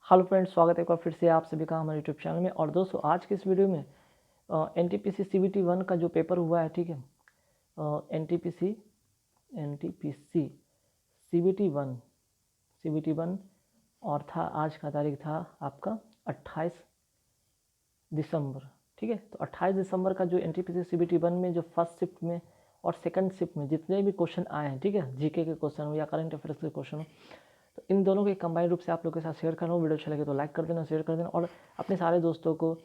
Hello friends, स्वागत है एक बार फिर से आप सभी का हमारे यूट्यूब चैनल में। और दोस्तों, आज के इस वीडियो में एनटीपीसी सीबीटी 1 का जो पेपर हुआ है, ठीक है, एनटीपीसी सीबीटी 1 और था, आज का तारीख था आपका 28 दिसंबर। ठीक है, तो 28 दिसंबर का जो एनटीपीसी सीबीटी 1 में जो फर्स्ट शिफ्ट में और सेकंड शिफ्ट में जितने भी क्वेश्चन आए हैं, ठीक है, जीके के क्वेश्चन हो या करंट अफेयर्स के क्वेश्चन हो, तो इन दोनों के कंबाइंड रूप से आप लोगों के साथ शेयर कर रहा हूँ। वीडियो अच्छा लगे तो लाइक कर देना, शेयर कर देना और अपने सारे दोस्तों को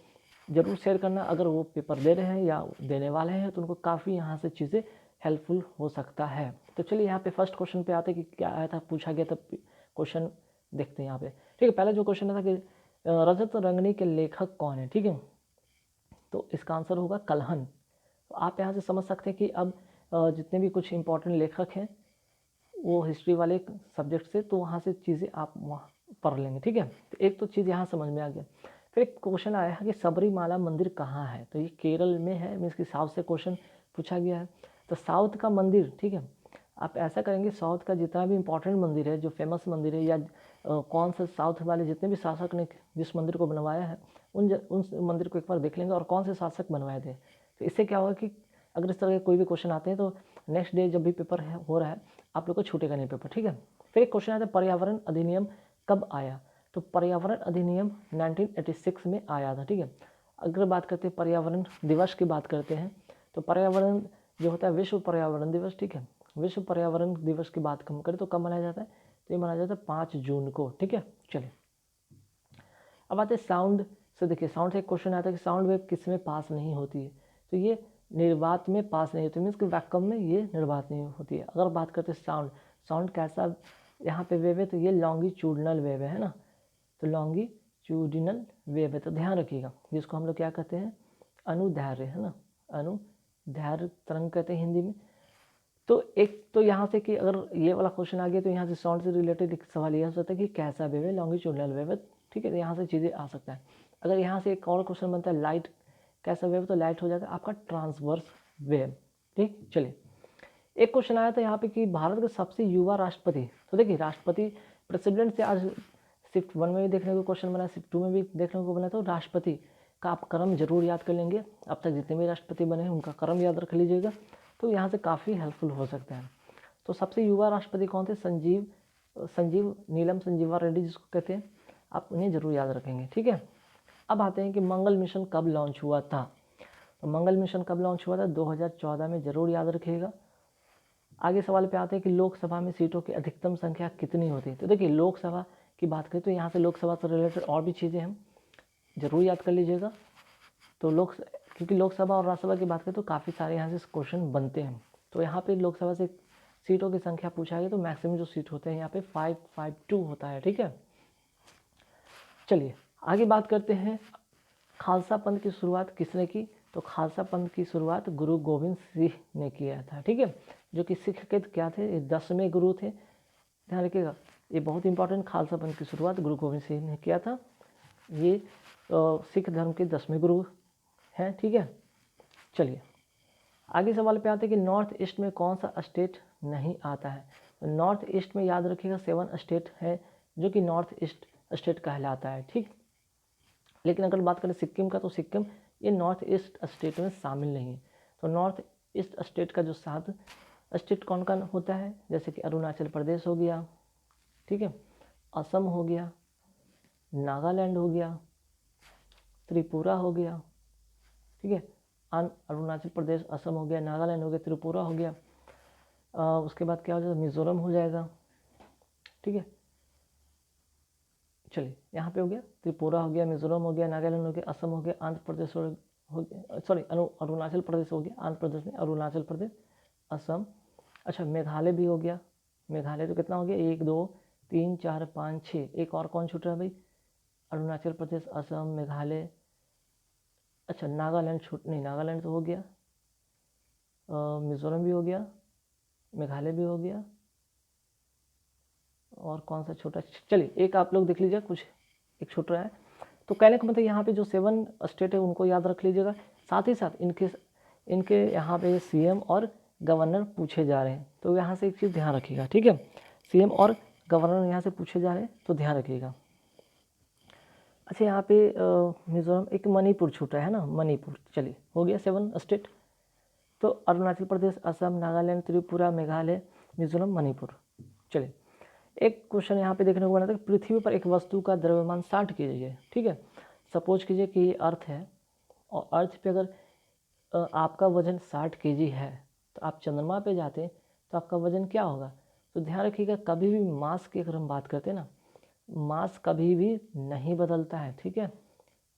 ज़रूर शेयर करना। अगर वो पेपर दे रहे हैं या देने वाले हैं तो उनको काफ़ी यहाँ से चीज़ें हेल्पफुल हो सकता है। तो चलिए यहाँ पे फर्स्ट क्वेश्चन पे आते कि क्या आया था, पूछा गया था क्वेश्चन, देखते हैं यहाँ पे। ठीक है, पहला जो क्वेश्चन था कि रजत रंगनी के लेखक कौन है। ठीक है, तो इसका आंसर होगा कल्हन। तो आप यहाँ से समझ सकते हैं कि अब जितने भी कुछ इंपॉर्टेंट लेखक हैं वो हिस्ट्री वाले सब्जेक्ट से, तो वहाँ से चीज़ें आप वहाँ पढ़ लेंगे। ठीक है, तो एक तो चीज़ यहाँ समझ में आ गया। फिर एक क्वेश्चन आया है कि सबरीमाला मंदिर कहाँ है, तो ये केरल में है, मीन्स कि साउथ से क्वेश्चन पूछा गया है। तो साउथ का मंदिर, ठीक है, आप ऐसा करेंगे, साउथ का जितना भी इंपॉर्टेंट मंदिर है, जो फेमस मंदिर है, या कौन सा साउथ वाले जितने भी शासक ने जिस मंदिर को बनवाया है उन मंदिर को एक बार देख लेंगे और कौन से शासक बनवाए थे। तो इससे क्या होगा कि अगर इस तरह के कोई भी क्वेश्चन आते हैं तो नेक्स्ट डे जब भी पेपर हो रहा है आप लोग को छूटेगा नहीं पेपर। ठीक है, फिर एक क्वेश्चन आता है पर्यावरण अधिनियम कब आया, तो पर्यावरण अधिनियम 1986 में आया था। ठीक है, अगर बात करते हैं पर्यावरण दिवस की बात करते हैं, तो पर्यावरण जो होता है विश्व पर्यावरण दिवस, ठीक है, विश्व पर्यावरण दिवस की बात हम करें तो कब मनाया जाता है, तो ये मनाया जाता है 5 जून को। ठीक है, चलिए अब आते हैं साउंड से। देखिए, साउंड से एक क्वेश्चन आता है कि साउंड वेव किस में पास नहीं होती है, तो ये निर्वात में पास नहीं होती, मीन्स कि वैक्यूम में ये निर्वात नहीं होती है। अगर बात करते हैं साउंड कैसा यहाँ पे वेव है, तो ये लॉन्गिट्यूडनल वेव है ना, तो लॉन्गिट्यूडिनल वेव है। तो ध्यान रखिएगा, जिसको हम लोग क्या कहते हैं, अनुदैर्घ्य, है ना, अनुदैर्घ्य तरंग कहते हैं हिंदी में। तो एक तो यहाँ से कि अगर ये वाला क्वेश्चन आ गया तो यहाँ से साउंड से रिलेटेड एक सवाल यह हो सकता है कि कैसा वेव है, लॉन्गिट्यूडनल वेव है। ठीक है, तो यहाँ से चीज़ें आ सकता है। अगर यहाँ से एक और क्वेश्चन बनता है लाइट कैसा वेव, तो लाइट हो जाता है आपका ट्रांसवर्स वेव। ठीक, चलिए एक क्वेश्चन आया था यहाँ पे कि भारत के सबसे युवा राष्ट्रपति, तो देखिए राष्ट्रपति प्रेसिडेंट से आज शिफ्ट 1 में भी देखने को क्वेश्चन बना, शिफ्ट 2 में भी देखने को बना, तो राष्ट्रपति का आप क्रम जरूर याद कर लेंगे। अब तक जितने भी राष्ट्रपति बने हैं उनका क्रम याद रख लीजिएगा, तो यहाँ से काफ़ी हेल्पफुल हो सकता है। तो सबसे युवा राष्ट्रपति कौन थे, संजीव नीलम संजीवा रेड्डी जिसको कहते हैं, आप उन्हें जरूर याद रखेंगे। ठीक है, अब आते हैं कि मंगल मिशन कब लॉन्च हुआ था, तो मंगल मिशन कब लॉन्च हुआ था, 2014 में, जरूर याद रखिएगा। आगे सवाल पे आते हैं कि लोकसभा में सीटों की अधिकतम संख्या कितनी होती है, तो देखिए लोकसभा की बात करें तो यहाँ से लोकसभा से रिलेटेड और भी चीज़ें हम जरूर याद कर लीजिएगा। तो क्योंकि लोकसभा और राज्यसभा की बात करें तो काफ़ी सारे यहाँ से क्वेश्चन बनते हैं। तो यहाँ पे लोकसभा से सीटों की संख्या पूछा गया, तो मैक्सिमम जो सीट होते हैं यहाँ पे 552 होता है। ठीक है, चलिए आगे बात करते हैं, खालसा पंथ की शुरुआत किसने की, तो खालसा पंथ की शुरुआत गुरु गोविंद सिंह ने किया था। ठीक है, जो कि सिख के क्या थे, 10वें गुरु थे, ध्यान रखिएगा, ये बहुत इंपॉर्टेंट। खालसा पंथ की शुरुआत गुरु गोविंद सिंह ने किया था, ये सिख धर्म के 10वें गुरु हैं। ठीक है, चलिए आगे सवाल पे आते हैं कि नॉर्थ ईस्ट में कौन सा स्टेट नहीं आता है, तो नॉर्थ ईस्ट में याद रखिएगा 7 स्टेट है जो कि नॉर्थ ईस्ट स्टेट कहलाता है। ठीक, लेकिन अगर बात करें सिक्किम का, तो सिक्किम ये नॉर्थ ईस्ट स्टेट में शामिल नहीं है। तो नॉर्थ ईस्ट स्टेट का जो 7 स्टेट कौन कौन होता है, जैसे कि अरुणाचल प्रदेश हो गया, ठीक है, असम हो गया, नागालैंड हो गया, त्रिपुरा हो गया, ठीक है, अरुणाचल प्रदेश, असम हो गया, नागालैंड हो गया, त्रिपुरा हो गया, उसके बाद क्या हो जाएगा, मिजोरम हो जाएगा। ठीक है, चलिए यहाँ पे हो गया, त्रिपुरा हो गया, मिजोरम हो गया, नागालैंड हो गया, असम हो गया, आंध्र प्रदेश हो गया, सॉरी अरुणाचल प्रदेश हो गया, आंध्र प्रदेश में अरुणाचल प्रदेश, असम, अच्छा मेघालय भी हो गया। मेघालय तो कितना हो गया, 1 2 3 4 5 6, एक और कौन छूट रहा है भाई, अरुणाचल प्रदेश, असम, मेघालय, अच्छा नागालैंड छूट नहीं, नागालैंड तो हो गया, मिजोरम भी हो गया, मेघालय भी हो गया, और कौन सा छोटा, चलिए एक आप लोग देख लीजिए, कुछ एक छूट रहा है। तो कहने का मतलब यहाँ पे जो 7 स्टेट है उनको याद रख लीजिएगा, साथ ही साथ इनके यहाँ पे सीएम और गवर्नर पूछे जा रहे हैं, तो यहाँ से एक चीज़ ध्यान रखिएगा। ठीक है, सीएम और गवर्नर यहाँ से पूछे जा रहे हैं, तो ध्यान रखिएगा। अच्छा यहाँ पे मिजोरम, एक मणिपुर छूटा है ना, मणिपुर। चलिए हो गया 7 स्टेट। तो अरुणाचल प्रदेश, असम, नागालैंड, त्रिपुरा, मेघालय, मिजोरम, मणिपुर। चलिए एक क्वेश्चन यहाँ पे देखने को मिला था कि पृथ्वी पर एक वस्तु का द्रव्यमान 60 kg है, ठीक है। सपोज कीजिए कि ये अर्थ है और अर्थ पे अगर आपका वजन 60 kg है, तो आप चंद्रमा पे जाते हैं तो आपका वजन क्या होगा। तो ध्यान रखिएगा, कभी भी मास की अगर हम बात करते हैं ना, मास कभी भी नहीं बदलता है, ठीक है।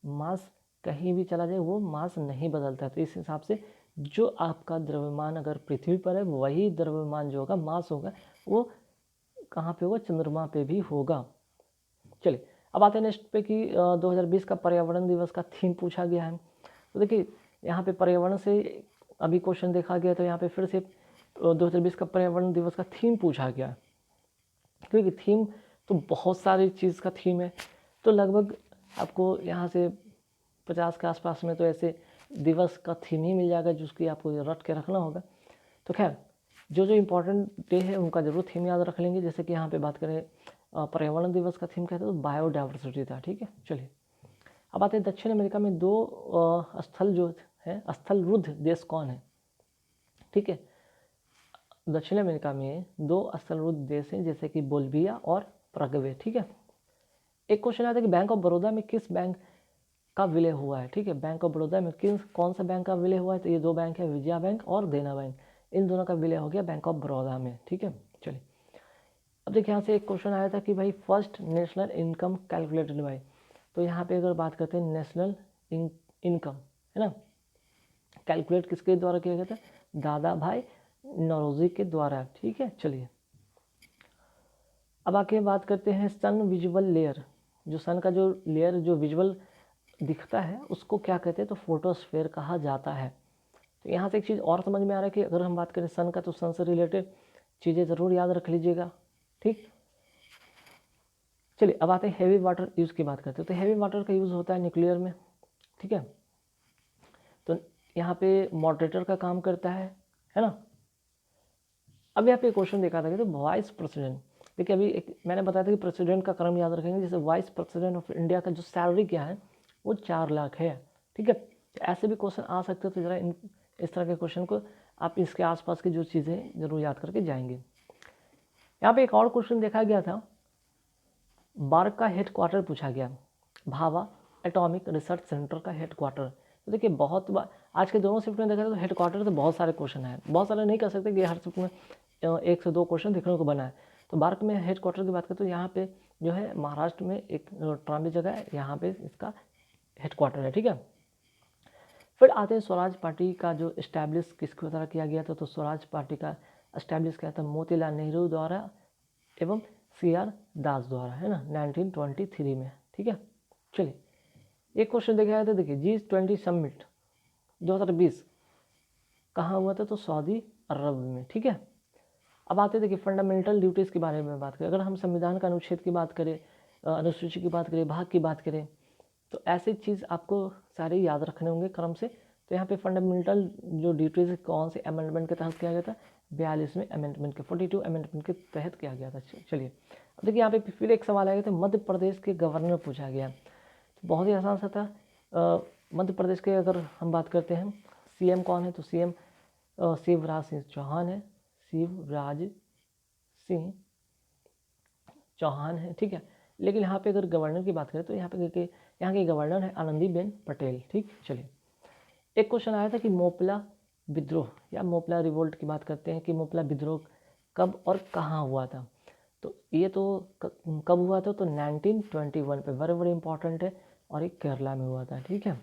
मास कहीं भी चला जाए वो मास नहीं बदलता है। तो इस हिसाब से जो आपका द्रव्यमान अगर पृथ्वी पर है, वही द्रव्यमान जो होगा, मास होगा, वो कहाँ पे होगा, चंद्रमा पे भी होगा। चलिए अब आते हैं नेक्स्ट पे कि 2020 का पर्यावरण दिवस का थीम पूछा गया है। तो देखिए यहाँ पे पर्यावरण से अभी क्वेश्चन देखा गया, तो यहाँ पे फिर से 2020 का पर्यावरण दिवस का थीम पूछा गया, क्योंकि थीम तो बहुत सारी चीज़ का थीम है। तो लगभग आपको यहाँ से 50 के आसपास में तो ऐसे दिवस का थीम ही मिल जाएगा, जिसकी आपको रट के रखना होगा। तो खैर जो जो इम्पोर्टेंट डे है उनका जरूर थीम याद रख लेंगे। जैसे कि यहाँ पे बात करें पर्यावरण दिवस का थीम कहते हैं तो बायोडाइवर्सिटी था, ठीक है। चलिए अब आते हैं दक्षिण अमेरिका में 2 स्थल जो है, स्थल रुद्ध देश कौन है, ठीक है। दक्षिण अमेरिका में 2 स्थल रुद्ध देश हैं, जैसे कि बोल्विया और पैराग्वे, ठीक है। एक क्वेश्चन आता है कि बैंक ऑफ बड़ौदा में किस बैंक का विलय हुआ है, ठीक है। बैंक ऑफ बड़ौदा में कौन सा बैंक का विलय हुआ है, तो ये 2 बैंक है, विजया बैंक और देना बैंक। इन दोनों का विलय हो गया बैंक ऑफ बड़ौदा में, ठीक है। चलिए अब देखिए यहाँ से एक क्वेश्चन आया था कि भाई first national income calculated by. तो यहाँ पे अगर बात करते हैं नेशनल इनकम, है ना, कैलकुलेट किसके द्वारा किया गया था, दादा भाई नौरोजी के द्वारा, ठीक है। चलिए अब आके बात करते हैं सन विजुअल लेयर। जो सन का जो लेयर जो विजुअल दिखता है उसको क्या कहते हैं, तो फोटोस्फेयर कहा जाता है। तो यहाँ से एक चीज़ और समझ में आ रहा है कि अगर हम बात करें सन का, तो सन से रिलेटेड चीज़ें ज़रूर याद रख लीजिएगा, ठीक। चलिए अब आते हैं हैवी वाटर यूज़ की बात करते हैं। तो हैवी वाटर का यूज़ होता है न्यूक्लियर में, ठीक है। तो यहाँ पे मॉडरेटर का काम करता है ना। अब यहाँ पे क्वेश्चन देखा था कि तो वाइस प्रेसिडेंट, देखिए अभी एक मैंने बताया था कि प्रेसिडेंट का क्रम याद रखेंगे। जैसे वाइस प्रेसिडेंट ऑफ इंडिया का जो सैलरी क्या है वो 4 लाख है, ठीक है। तो ऐसे भी क्वेश्चन आ सकते हैं, तो ज़रा इस तरह के क्वेश्चन को आप इसके आसपास की जो चीज़ें जरूर याद करके जाएंगे। यहाँ पे एक और क्वेश्चन देखा गया था, बार्क का हेडक्वार्टर पूछा गया, भाभा एटॉमिक रिसर्च सेंटर का हेडक्वार्टर। तो देखिए बहुत बार आज के दोनों शिफ्ट में देखा तो हेडक्वार्टर से बहुत सारे क्वेश्चन हैं, बहुत सारे नहीं कर सकते कि हर शिफ्ट में 1 से 2 क्वेश्चन देखने को बना है। तो बार्क में हेडक्वार्टर की बात करें तो यहाँ पे जो है महाराष्ट्र में एक ट्रामी जगह है, यहाँ पे इसका हेडक्वार्टर है, ठीक है। फिर आते हैं स्वराज पार्टी का जो इस्टेब्लिश किसके द्वारा किया गया था। तो स्वराज पार्टी का इस्टेब्लिश किया था मोतीलाल नेहरू द्वारा एवं CR दास द्वारा, है ना, 1923 में, ठीक है। चलिए एक क्वेश्चन देखा गया था, देखिए G20 समिट 2020 कहाँ हुआ था, तो सऊदी अरब में, ठीक है। अब आते देखिए फंडामेंटल ड्यूटीज़ के बारे में बात करें। अगर हम संविधान का अनुच्छेद की बात करें, अनुसूची की बात करें, भाग की बात करें, तो ऐसी चीज़ आपको सारे याद रखने होंगे क्रम से। तो यहाँ पे फंडामेंटल जो ड्यूटीज़ कौन से अमेंडमेंट के तहत किया गया था, 42वें अमेंडमेंट के 42 अमेंडमेंट के तहत किया गया था। चलिए अब देखिए यहाँ पे फिर एक सवाल आया था, मध्य प्रदेश के गवर्नर पूछा गया। तो बहुत ही आसान सा था। मध्य प्रदेश के अगर हम बात करते हैं CM कौन है, तो CM शिवराज सिंह चौहान है, शिवराज सिंह चौहान है, ठीक है। लेकिन यहाँ पे अगर गवर्नर की बात करें तो यहाँ पे यहाँ के गवर्नर है आनंदीबेन पटेल, ठीक। चलिए एक क्वेश्चन आया था कि मोपला विद्रोह या मोपला रिवोल्ट की बात करते हैं कि मोपला विद्रोह कब और कहाँ हुआ था। तो ये तो कब हुआ था, तो 1921 पे, वेरी वेरी इंपॉर्टेंट है, और एक केरला में हुआ था, ठीक है।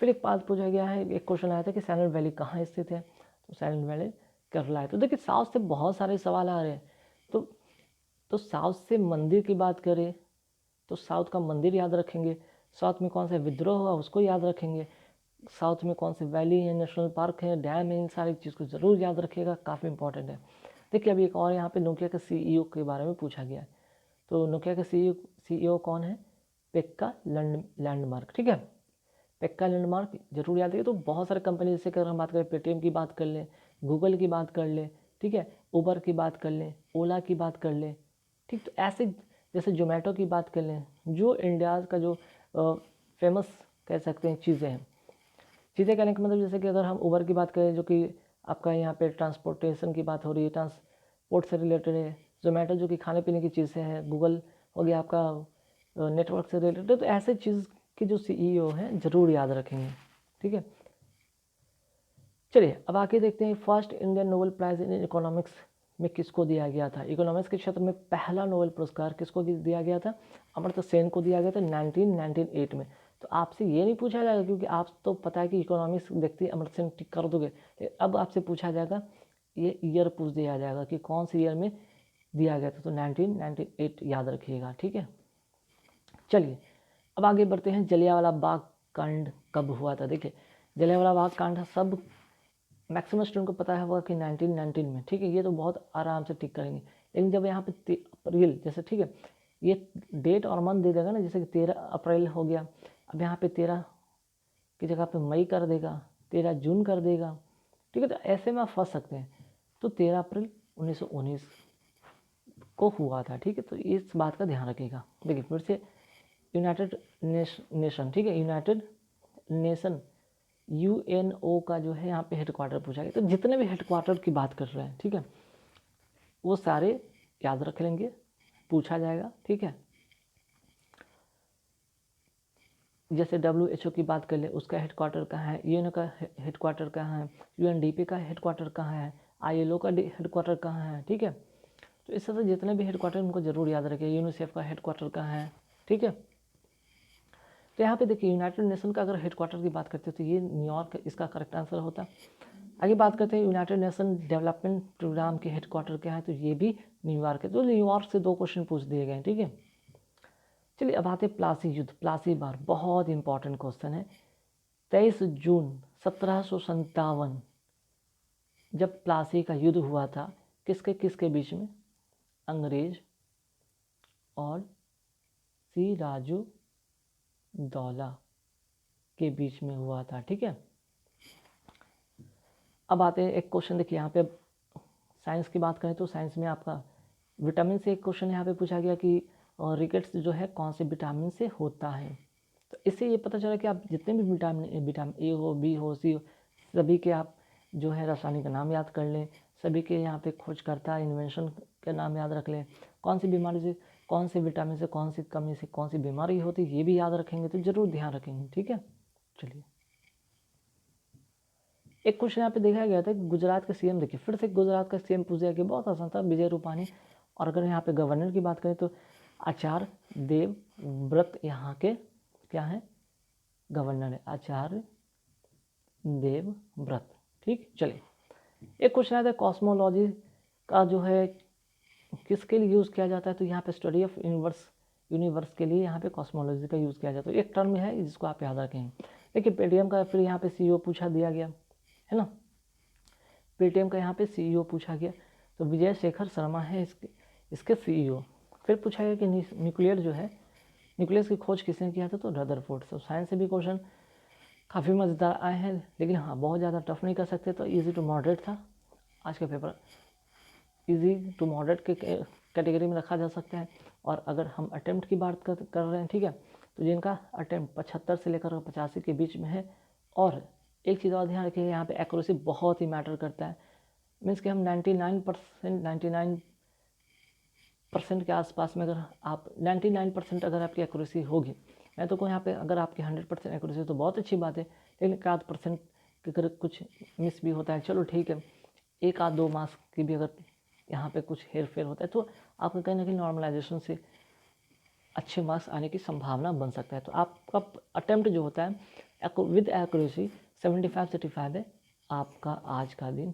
फिर एक बात पूछा गया है, एक क्वेश्चन आया था कि साइलेंट वैली कहाँ स्थित है, तो साइलेंट वैली केरला है। तो देखिए साउथ से बहुत सारे सवाल आ रहे हैं। तो साउथ से मंदिर की बात करें तो साउथ का मंदिर याद रखेंगे, साउथ में कौन सा विद्रोह हुआ उसको याद रखेंगे, साउथ में कौन सी वैली है, नेशनल पार्क है, डैम है, इन सारी चीज़ को ज़रूर याद रखिएगा, काफ़ी इंपॉर्टेंट है। देखिए अभी एक और यहाँ पे नोकिया के CEO के बारे में पूछा गया है। तो नोकिया के CEO कौन है, पेक्का लैंडमार्क, ठीक है। पेक्का लैंडमार्क जरूर याद रखिए। तो बहुत सारे कंपनी, जैसे अगर हम बात करें पेटीएम की बात कर लें, गूगल की बात कर लें, ठीक है, उबर की बात कर लें, ओला की बात कर लें, ठीक। तो ऐसे जैसे जोमेटो की बात कर लें, जो इंडिया का जो फेमस कह सकते हैं चीज़ें हैं। चीज़ें कहने का मतलब जैसे कि अगर हम उबर की बात करें, जो कि आपका यहाँ पे ट्रांसपोर्टेशन की बात हो रही है, ट्रांसपोर्ट से रिलेटेड है। जोमेटो जो कि खाने पीने की चीज़ें हैं। गूगल हो गया आपका नेटवर्क से रिलेटेड। तो ऐसे चीज़ की जो सीईओ हैं ज़रूर याद रखेंगे, ठीक है। चलिए अब आके देखते हैं first Indian Nobel prize in economics में किसको दिया गया था। इकोनॉमिक्स के क्षेत्र में पहला नोबेल पुरस्कार किसको दिया गया था? अमर्त्य सेन को दिया गया था 1998 में। तो आपसे ये नहीं पूछा जाएगा, क्योंकि आप तो पता है कि इकोनॉमिक्स देखते ही अमर्त्य सेन टिक कर दोगे। अब आपसे पूछा जाएगा, ये ईयर पूछ दिया जाएगा कि कौन से ईयर में दिया गया था। तो 1998 याद रखिएगा, ठीक है। चलिए अब आगे बढ़ते हैं। जलियांवाला बाग कांड कब हुआ था? देखिए जलियांवाला बाग कांड सब मैक्सिमम स्टूडेंट को पता है होगा कि 1919 में, ठीक है। ये तो बहुत आराम से टिक करेंगे। लेकिन जब यहाँ पे अप्रैल जैसे, ठीक है, ये डेट और मंथ दे देगा ना, जैसे कि 13 अप्रैल हो गया। अब यहाँ पे 13 की जगह पे मई कर देगा, 13 जून कर देगा, ठीक है। तो ऐसे में आप फंस सकते हैं। तो 13 अप्रैल 1919 को हुआ था, ठीक है। तो इस बात का ध्यान रखिएगा। देखिए फिर से यूनाइटेड नेशन, ठीक है, यूनाइटेड नेशन यूएनओ का जो है यहाँ पे हेडक्वार्टर पूछा गया। तो जितने भी हेडक्वार्टर की बात कर रहे हैं, ठीक है, वो सारे याद रख लेंगे, पूछा जाएगा, ठीक है। जैसे WHO की बात कर ले, उसका हेडक्वार्टर कहाँ है, यूएनओ का हेडक्वार्टर कहाँ है, यूएनडीपी का हेडक्वार्टर कहाँ है, ILO का हेडक्वार्टर कहाँ है, ठीक है। तो इस तरह से जितने भी हेडक्वार्टर उनको जरूर याद रखें। यूनिसेफ का हेडक्वार्टर कहाँ है, ठीक है। तो यहाँ पे देखिए यूनाइटेड नेशन का अगर हेडक्वार्टर की बात करते हैं तो ये न्यूयॉर्क इसका करेक्ट आंसर होता। आगे बात करते हैं यूनाइटेड नेशन डेवलपमेंट प्रोग्राम के हेडक्वार्टर क्या है, तो ये भी न्यूयॉर्क है। तो न्यूयॉर्क से 2 क्वेश्चन पूछ दिए गए, ठीक है। चलिए अब आते हैं प्लासी युद्ध। प्लासी बार बहुत इंपॉर्टेंट क्वेश्चन है। 23 जून 1757 जब प्लासी का युद्ध हुआ था, किसके किसके बीच में? अंग्रेज और सिराजु दौला के बीच में हुआ था, ठीक है। अब आते हैं एक क्वेश्चन, देखिए यहाँ पे साइंस की बात करें तो साइंस में आपका विटामिन से एक क्वेश्चन यहाँ पे पूछा गया कि रिकेट्स जो है कौन से विटामिन से होता है। तो इससे ये पता चला कि आप जितने भी विटामिन ए हो, बी हो, सी हो, सभी के आप जो है रासायनिक नाम याद कर लें। सभी के यहाँ पे खोजकर्ता इन्वेंशन के नाम याद रख लें। कौन सी बीमारी से, कौन से विटामिन से, कौन सी कमी से कौन सी बीमारी होती है, ये भी याद रखेंगे। तो ज़रूर ध्यान रखेंगे, ठीक है। चलिए एक क्वेश्चन यहाँ पे देखा गया था कि गुजरात के सीएम, देखिए फिर से गुजरात का सीएम पूछ दिया गया, बहुत आसान था, विजय रूपानी। और अगर यहाँ पे गवर्नर की बात करें तो आचार्य देवव्रत यहाँ के क्या है? गवर्नर है, आचार्य देवव्रत, ठीक। चलिए एक क्वेश्चन आता है कॉस्मोलॉजी का जो है किसके लिए यूज़ किया जाता है, तो यहाँ पे स्टडी ऑफ यूनिवर्स के लिए यहाँ पे कॉस्मोलॉजी का यूज़ किया जाता है। एक टर्म है जिसको आप याद रखेंगे। देखिए पेटीएम का फिर यहाँ पे CEO पूछा दिया गया है ना, पेटीएम का यहाँ पे CEO पूछा गया। तो विजय शेखर शर्मा है इसके CEO। फिर पूछा गया कि न्यूक्लियर जो है, न्यूक्लियस की खोज किसने किया था, तो रदरफोर्ड। तो साइंस से भी क्वेश्चन काफ़ी मज़ेदार आए हैं, लेकिन हाँ बहुत ज़्यादा टफ नहीं कर सकते। तो इजी टू मॉडरेट था आज का पेपर, इजी टू मॉडरेट के कैटेगरी में रखा जा सकता है। और अगर हम अटेम्प्ट की बात कर रहे हैं, ठीक है, तो जिनका अटेम्प्ट 75 से लेकर 85 के बीच में है। और एक चीज़ और ध्यान रखिएगा, यहाँ पे एक्यूरेसी बहुत ही मैटर करता है। मीन्स कि हम 99% के आसपास में, अगर आप 99% अगर आपकी एक्यूरेसी होगी, मैं तो कहूँ यहाँ पे अगर आपकी 100% एक्यूरेसी तो बहुत अच्छी बात है। लेकिन 1-8% की अगर कुछ मिस भी होता है, चलो ठीक है, 1-2 मार्क्स की भी अगर यहाँ पे कुछ हेर फेर होता है तो आपका कहीं ना कहीं नॉर्मलाइजेशन से अच्छे मार्क्स आने की संभावना बन सकता है। तो आपका अटेम्प्ट जो होता है विद एक्यूरेसी 75-85 है। आपका आज का दिन,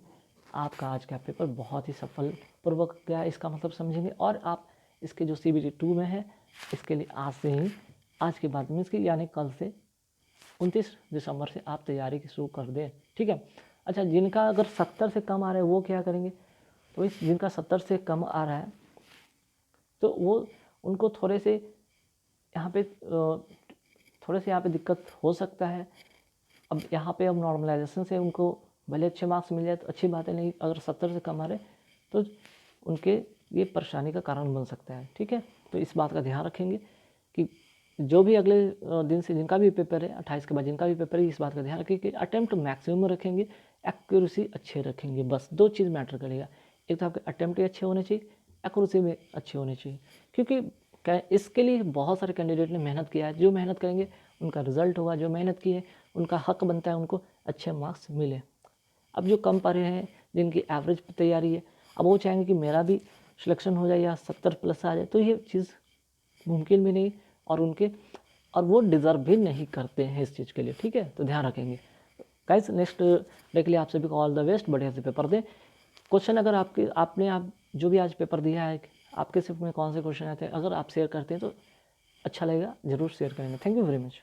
आपका आज का पेपर बहुत ही सफलपूर्वक गया, इसका मतलब समझेंगे। और आप इसके जो CBT 2 में है, इसके लिए आज से ही, आज के बाद मीन्स की यानी कल से 29 दिसंबर से आप तैयारी की शुरू कर दें, ठीक है। अच्छा, जिनका अगर 70 से कम आ रहा है वो क्या करेंगे, तो इस जिनका 70 से कम आ रहा है तो वो उनको थोड़े से यहाँ पे दिक्कत हो सकता है। अब यहाँ पे अब नॉर्मलाइजेशन से उनको भले अच्छे मार्क्स मिल जाए तो अच्छी बात है, नहीं अगर 70 से कम आ रहे तो उनके ये परेशानी का कारण बन सकता है, ठीक है। तो इस बात का ध्यान रखेंगे कि जो भी अगले दिन से जिनका भी पेपर है 28 के बाद जिनका भी पेपर है, इस बात का ध्यान रखें कि अटेम्प्ट मैक्सिमम रखेंगे, एक्यूरेसी अच्छे रखेंगे। बस 2 चीज़ मैटर करेगा, एक तो आपके अटेम्प्ट ही अच्छे होने चाहिए, एक्यूरेसी भी अच्छे होने चाहिए। क्योंकि इसके लिए बहुत सारे कैंडिडेट ने मेहनत किया है, जो मेहनत करेंगे उनका रिजल्ट होगा, जो मेहनत की है उनका हक बनता है उनको अच्छे मार्क्स मिले। अब जो कम पढ़े हैं, जिनकी एवरेज तैयारी है, अब वो चाहेंगे कि मेरा भी सिलेक्शन हो जाए या 70+ आ जाए, तो ये चीज़ मुमकिन भी नहीं और वो डिज़र्व भी नहीं करते हैं इस चीज़ के लिए। ठीक है, तो ध्यान रखेंगे गाइस। नेक्स्ट डे के लिए आप सभी को ऑल द बेस्ट, बढ़िया से पेपर दें। क्वेश्चन अगर आप जो भी आज पेपर दिया है, आपके शिफ्ट में कौन से क्वेश्चन आते हैं, अगर आप शेयर करते हैं तो अच्छा लगेगा, ज़रूर शेयर करेंगे। Thank you very much.